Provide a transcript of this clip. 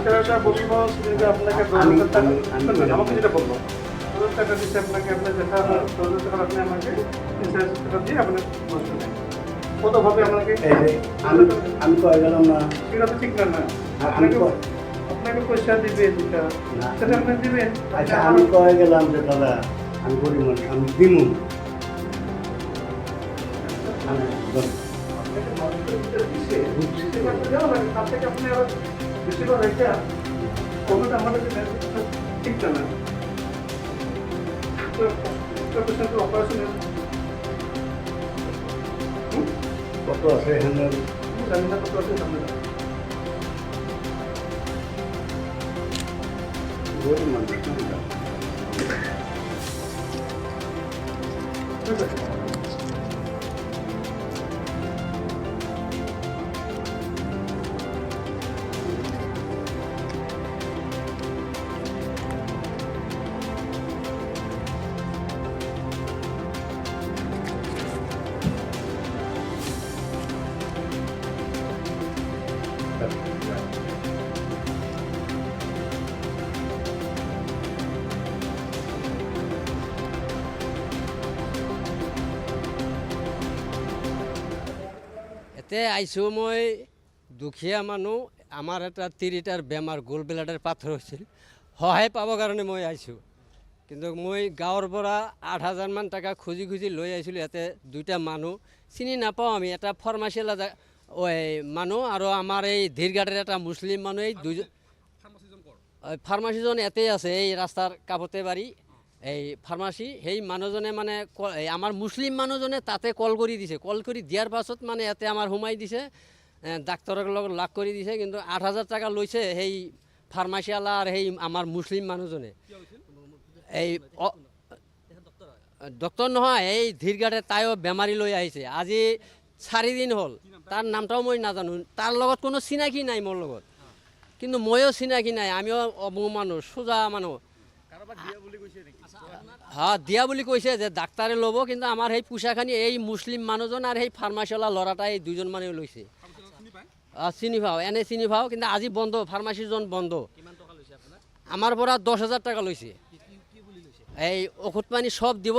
ডাক্তারটা বললো যে আপনাকে 10,000 টাকা আমাকে যেটা বললো 10,000 টাকা দিচ্ছে আপনাকে আপনার যেটা 10,000 টাকা আপনি আমাকে 3,000 টাকা দিয়ে আপনার বসতে দেন কতভাবে আমাকে আমি কয়ে গেলাম না সেটা তো ঠিক না আপনাকে আপনাকে পয়সা দিবে যেটা সেটা আপনি দিবেন আচ্ছা আমি কয়ে গেলাম যে দাদা আমি গরিব মানুষ আমি দিমু আপনাকে মানুষের ভিতরে দিছে সেটা তো দেওয়া লাগে তার থেকে আপনি আরো বেশি করে রেখে কোনোটা আমাদের ঠিক না তো অপারেশন কত আছে এখানে জানি না কত আছে সামনে গরিব মানুষ এতে আইছোঁ মই দুখীয়া মানুহ আমাৰ এটা 3টাৰ বেমাৰ গোল ব্লাডাৰ পাথৰ হৈছিল সহায় পাবৰ কাৰণে মই আহিছোঁ কিন্তু মই গাঁৱৰ পৰা 8,000 মান টকা খুজি খুজি লৈ আহিছিলোঁ ইয়াতে দুইটা মানুহ চিনি নাপাওঁ আমি এটা ফাৰ্মাচীলা মানুহ আৰু আমাৰ এই ধীৰঘাটৰ এটা মুছলিম মানুহ এই দুজন ফাৰ্মাচীজন ইয়াতেই আছে এই ৰাস্তাৰ কাষতে বাৰী এই ফাৰ্মাচী সেই মানুহজনে মানে আমাৰ মুছলিম মানুহজনে তাতে কল কৰি দিছে কল কৰি দিয়াৰ পাছত মানে ইয়াতে আমাৰ সোমাই দিছে ডাক্তৰৰ লগত লাগ কৰি দিছে কিন্তু 8,000 টাকা লৈছে সেই ফাৰ্মাচীৱালা আৰু সেই আমাৰ মুছলিম মানুহজনে এই ডক্টৰ নহয় এই ধীৰঘাটে তাইও বেমাৰী লৈ আহিছে আজি 4 দিন হ'ল তাৰ নামটাও মই নাজানো তাৰ লগত কোনো চিনাকি নাই মোৰ লগত কিন্তু ময়ো চিনাকি নাই আমিও অবু মানুহ সোজা মানুহ হ্যাঁ দিয়া বুলি কৈছে যে ডাক্তাৰে ল'ব কিন্তু আমাৰ সেই পোচাখানি এই মুছলিম মানুহজন আৰু সেই ফাৰ্মাচীৱালা ল'ৰাটা এই দুজন মানুহে লৈছে চিনি পাওঁ এনে চিনি পাওঁ কিন্তু আজি বন্ধ ফাৰ্মাচীজন বন্ধ আমাৰ পৰা 10,000 টাকা লৈছে এই ঔষধ পানী সব দিব